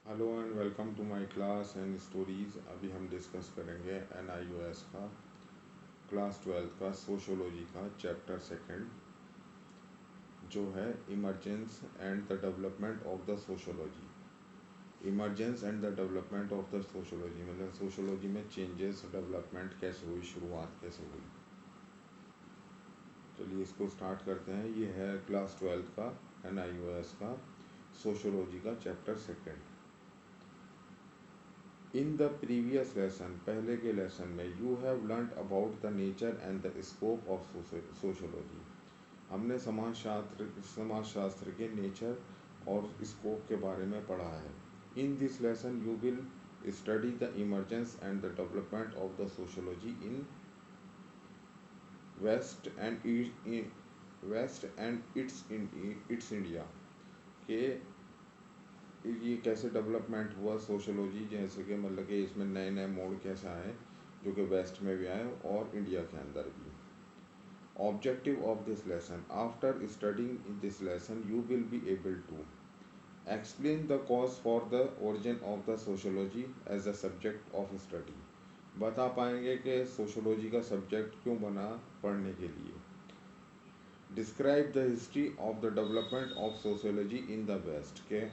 Hello and welcome to my class and stories. अभी हम discuss करेंगे NIOS का क्लास 12 का सोशोलॉजी का चैप्टर सेकंड, जो है emergence and the development of the sociology. Emergence and the development of the sociology मतलब sociology में चेंजेस, डेवलपमेंट कैसे हुई, शुरुआत कैसे हुई। चलिए इसको स्टार्ट करते हैं। ये है क्लास 12 का NIOS का सोशोलॉजी का chapter second. In the previous lesson, पहले के लेसन में, you have learn about the nature and the scope of sociology. हमने समाजशास्त्र के नेचर और स्कोप के बारे में पढ़ा है। In this lesson you will study the emergence and the development of the sociology in west and its India के ये कैसे डेवलपमेंट हुआ सोशोलॉजी, जैसे कि मतलब कि इसमें नए नए मोड़ कैसे आए जो कि वेस्ट में भी आए और इंडिया के अंदर भी। Objective of this lesson, after studying this lesson you will be able to explain the cause for the origin of the sociology as a subject of study. बता पाएंगे कि सोशोलॉजी का सब्जेक्ट क्यों बना पढ़ने के लिए। Describe the history of the development of sociology in the west के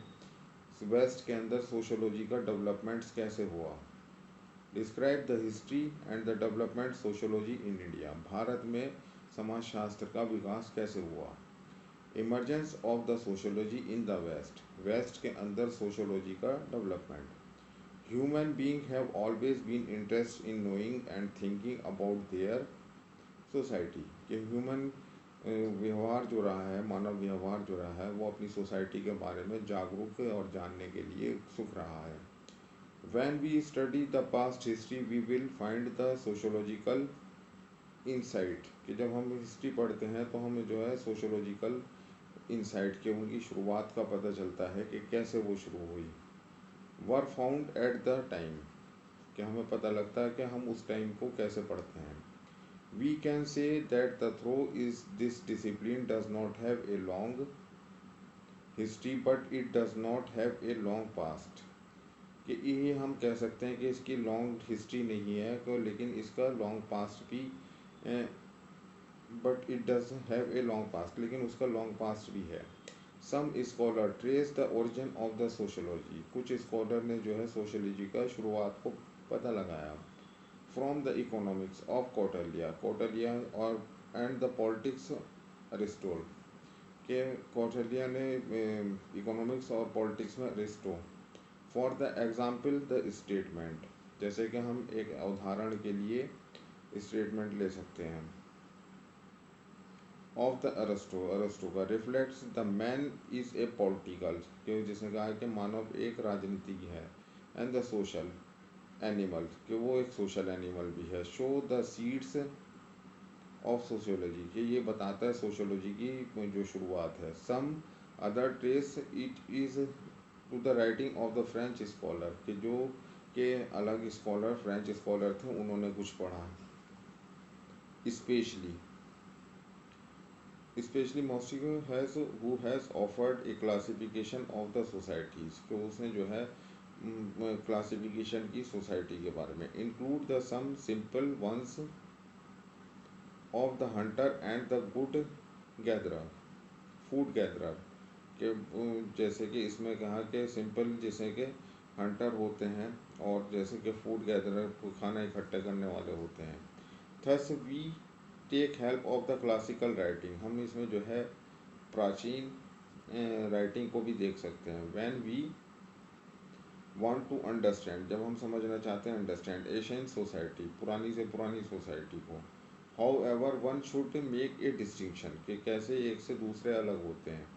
वेस्ट के अंदर सोशोलॉजी का डेवलपमेंट्स कैसे हुआ। Describe the history and the development sociology in India, Bharat में समाजशास्त्र का विकास कैसे हुआ। Emergence of the sociology in the west, west के अंदर सोशोलॉजी का development. Human being have always been interest in knowing and thinking about their society कि ह्यूमन व्यवहार जो रहा है, मानव व्यवहार जो रहा है, वो अपनी सोसाइटी के बारे में जागरूक और जानने के लिए उत्सुक रहा है। When we study the past history, we will find the sociological insight कि जब हम हिस्ट्री पढ़ते हैं तो हमें जो है सोशोलॉजिकल इंसाइट के उनकी शुरुआत का पता चलता है कि कैसे वो शुरू हुई। Were found at the time कि हमें पता लगता है कि हम उस टाइम को कैसे पढ़ते हैं। We can say that the through is this discipline does not have a long history but it does not have a long past कि ये हम कह सकते हैं कि इसकी लॉन्ग हिस्ट्री नहीं है लेकिन इसका लॉन्ग पास्ट भी, but it does have a long past, लेकिन उसका लॉन्ग पास्ट भी है। Some scholar trace the origin of the sociology, कुछ स्कॉलर ने जो है सोशोलॉजी का शुरुआत को पता लगाया। From the economics of Kautilya और एंड द पॉलिटिक्स अरिस्टोल के कौटिल्य ने इकोनॉमिक्स और पॉलिटिक्स में Aristo. For the example the statement, जैसे कि हम एक उदाहरण के लिए स्टेटमेंट ले सकते हैं। ऑफ द अरस्टो का reflects the man is a political कि जिसने कहा है कि मानव एक राजनीतिज्ञ है। एंड द सोशल एनिमल कि वो एक सोशल एनिमल भी है। Show the seeds of sociology कि ये बताता है सोशियोलॉजी की जो शुरुआत है। Some other trace it is to the writing of the French scholar कि जो के अलग स्कॉलर फ्रेंच स्कॉलर थे उन्होंने कुछ पढ़ा। Specially specially Montesquieu has who has offered a classification of the societies कि उसने जो है क्लासिफिकेशन की सोसाइटी के बारे में। Include the some simple ones of the hunter and the good gatherer food gatherer के जैसे कि इसमें कहा कि सिंपल जैसे कि हंटर होते हैं और जैसे कि फूड गैदरर खाना इकट्ठे करने वाले होते हैं। Thus we take help of the classical writing, हम इसमें जो है प्राचीन राइटिंग को भी देख सकते हैं। When we want to understand, जब हम समझना चाहते हैं अंडरस्टैंड एशियन सोसाइटी, पुरानी से पुरानी सोसाइटी को। How ever one should make a distinction कि कैसे एक से दूसरे अलग होते हैं।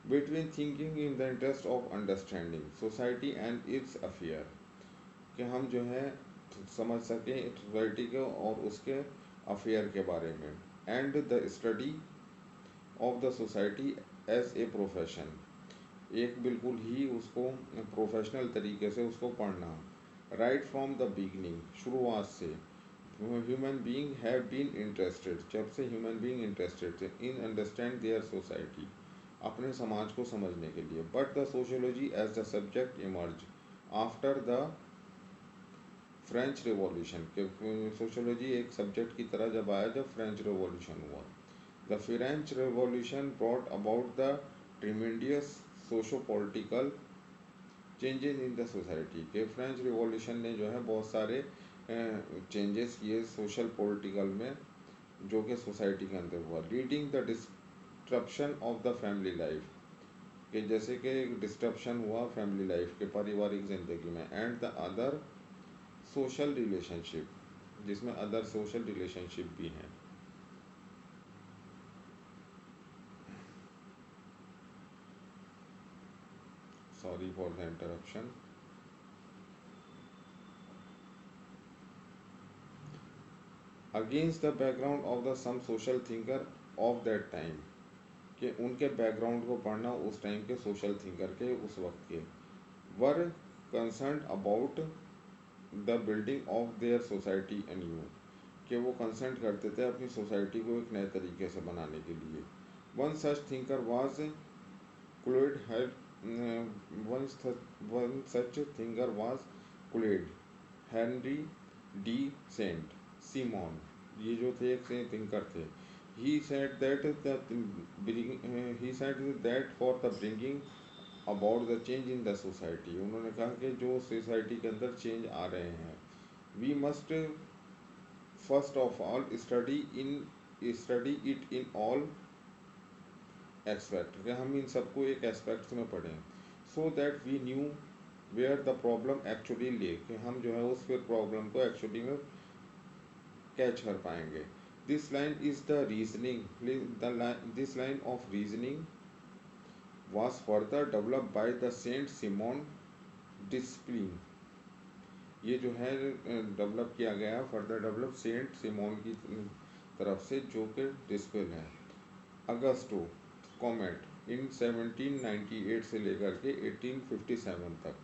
Between thinking in the interest of understanding society and it's affair कि हम जो है समझ सकें सोसाइटी के और उसके अफेयर के बारे में। And the study of the society as a profession, एक बिल्कुल ही उसको प्रोफेशनल तरीके से उसको पढ़ना। राइट फ्रॉम द बिगनिंग, शुरुआत से। Human being have been interested, जब से ह्यूमन बीइंग इंटरेस्टेड थे इन अंडरस्टैंड देयर सोसाइटी, अपने समाज को समझने के लिए। But the sociology as the subject emerge, after the French revolution के सोशोलॉजी एक सब्जेक्ट की तरह जब आया जब फ्रेंच रिवॉल्यूशन हुआ। The French revolution brought about the tremendous socio political changes in the society के फ्रेंच रिवॉल्यूशन ने जो है बहुत सारे चेंजेस किए सोशल पॉलिटिकल में जो कि सोसाइटी के अंदर हुआ, leading the disruption of the family life कि जैसे कि डिस्ट्रप्शन हुआ फैमिली लाइफ के पारिवारिक ज़िंदगी में, and the other social relationship जिसमें अदर सोशल रिलेशनशिप भी हैं। Sorry for the interruption. Against the background of the some social thinker of that time कि उनके बैकग्राउंड को पढ़ना उस टाइम के सोशल थिंकर के उस वक्त के वर concern about the building of their society undue कि वो कंसर्न करते थे अपनी सोसाइटी को एक नए तरीके से बनाने के लिए। One such thinker was Claude head one one such thinker was Claude Henri de Saint Simon, ये जो थे एक थिंकर थे। He said that he said that for the bringing about the change in the society, उन्होंने कहा कि जो society के अंदर चेंज आ रहे हैं we must first of all study it in all aspect कि हम इन सबको एक एस्पेक्ट्स में पढ़ें, so that we knew where the problem actually lay कि हम जो है उस फिर प्रॉब्लम को एक्चुअली में कैच कर पाएंगे। This line is the reasoning this line of reasoning was further developed by the Saint Simon discipline, ये जो है डेवलप किया गया फर्दर डेवलप सेंट सिमोन की तरफ से जो कि डिस्पल है। अगस्टो कॉमेट इन 1798 से लेकर के 1857 तक,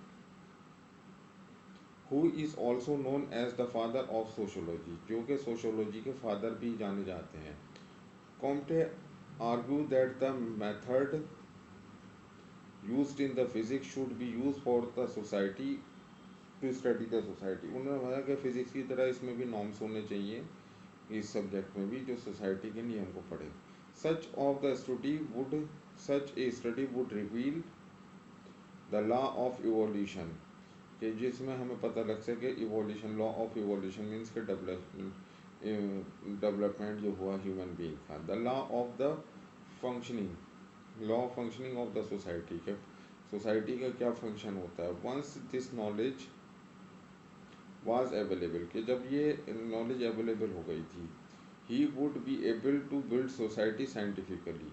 who is also known as the father of sociology जो कि सोशोलॉजी के फादर भी जाने जाते हैं। Comte argue that the method used in the physics should be used for the society to study the society, उन्होंने बताया कि फिजिक्स की तरह इसमें भी नॉर्म्स होने चाहिए इस सब्जेक्ट में भी जो सोसाइटी के नियम को पढ़े। Such of the study would such a study would reveal the law of evolution कि जिसमें हमें पता लग सके evolution, law of evolution means के डेवलपमेंट जो हुआ ह्यूमन बीइंग का, the law of the functioning, law functioning of the society के सोसाइटी का क्या फंक्शन होता है। Once this knowledge was available कि जब ये नॉलेज अवेलेबल हो गई थी, he would be able to build society scientifically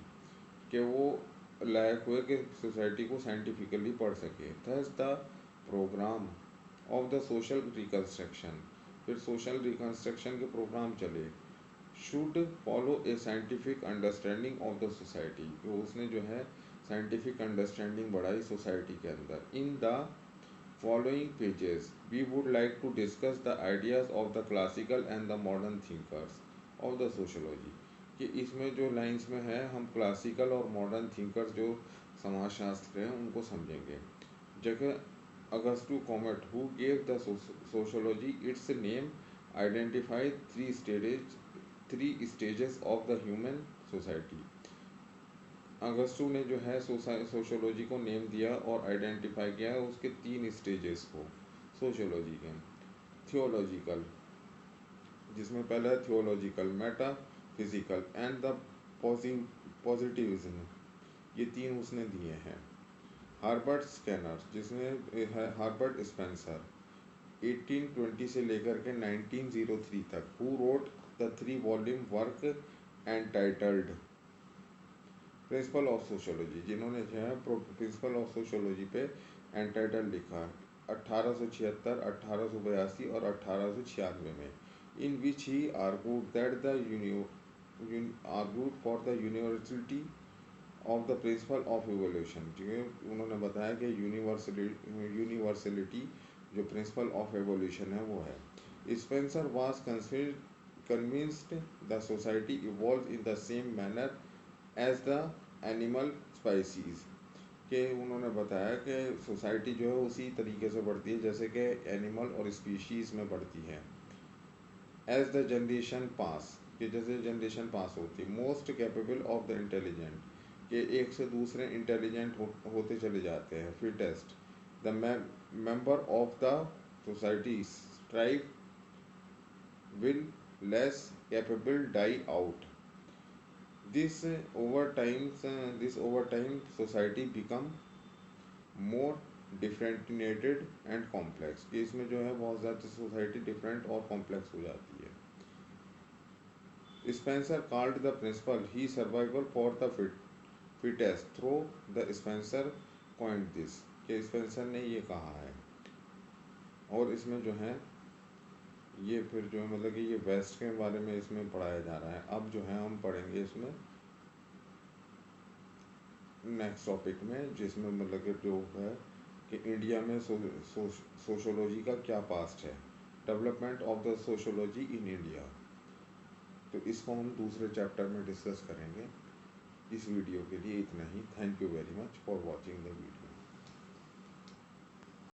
कि वो लायक हुए कि सोसाइटी को साइंटिफिकली पढ़ सके। Thus the programme of the social reconstruction, फिर सोशल रिकन्स्ट्रक्शन के प्रोग्राम चले, should follow a scientific understanding of the society, तो उसने जो है साइंटिफिक अंडरस्टैंडिंग बढ़ाई सोसाइटी के अंदर। In the following pages we would like to discuss the ideas of the classical and the modern thinkers of the sociology कि इसमें जो लाइंस में है हम क्लासिकल और मॉडर्न थिंकर्स जो समाजशास्त्र हैं उनको समझेंगे। जगह Auguste Comte who gave the sociology its name identify three stages of the human society, Auguste ने जो है सोशोलॉजी को नेम दिया और आइडेंटिफाई किया उसके तीन स्टेजेस को सोशोलॉजी के। थियोलॉजिकल जिसमें पहला है theological, Meta physical and the positivism, ये तीन उसने दिए हैं। हार्बर्ट स्कैनर जिसमें हार्बर्ट स्पेंसर 1820 से लेकर के 1903 तक, who wrote the 3 volume work entitled principle of sociology, जिन्होंने जो है प्रिंसिपल ऑफ सोशोलॉजी पे एंटाइटल लिखा 1876, 1882 और 1896 में, in which he argued that the argued for the universality of the principle of evolution, जो उन्होंने बताया कि यूनिवर्सलिटी जो प्रिंसिपल ऑफ एवोल्यूशन है वो है। Spencer was convinced the society evolves in the same manner as the animal species, कि उन्होंने बताया कि सोसाइटी जो है उसी तरीके से बढ़ती है जैसे कि एनिमल और स्पीशीज़ में बढ़ती है। एज द जनरेशन पास, कि जैसे जनरेशन पास होती है, most capable of the intelligent, कि एक से दूसरे इंटेलिजेंट होते चले जाते हैं। Fittest, the member of the society strive will less capable die out. This over time society become more differentiated and complex, कि इसमें जो है बहुत ज़्यादा सोसाइटी डिफरेंट और कॉम्प्लेक्स हो जाती है। Spencer called the principle he survival for the fittest through the Spencer coined this, कि स्पेंसर ने ये कहा है। और इसमें जो है ये फिर जो है मतलब कि ये वेस्ट के बारे में इसमें पढ़ाया जा रहा है। अब जो है हम पढ़ेंगे इसमें नेक्स्ट टॉपिक में, जिसमें मतलब कि जो है कि इंडिया में सोशोलॉजी का क्या पास्ट है, development of the sociology in India. तो इसको हम दूसरे चैप्टर में डिस्कस करेंगे। इस वीडियो के लिए इतना ही। Thank you very much for watching the video.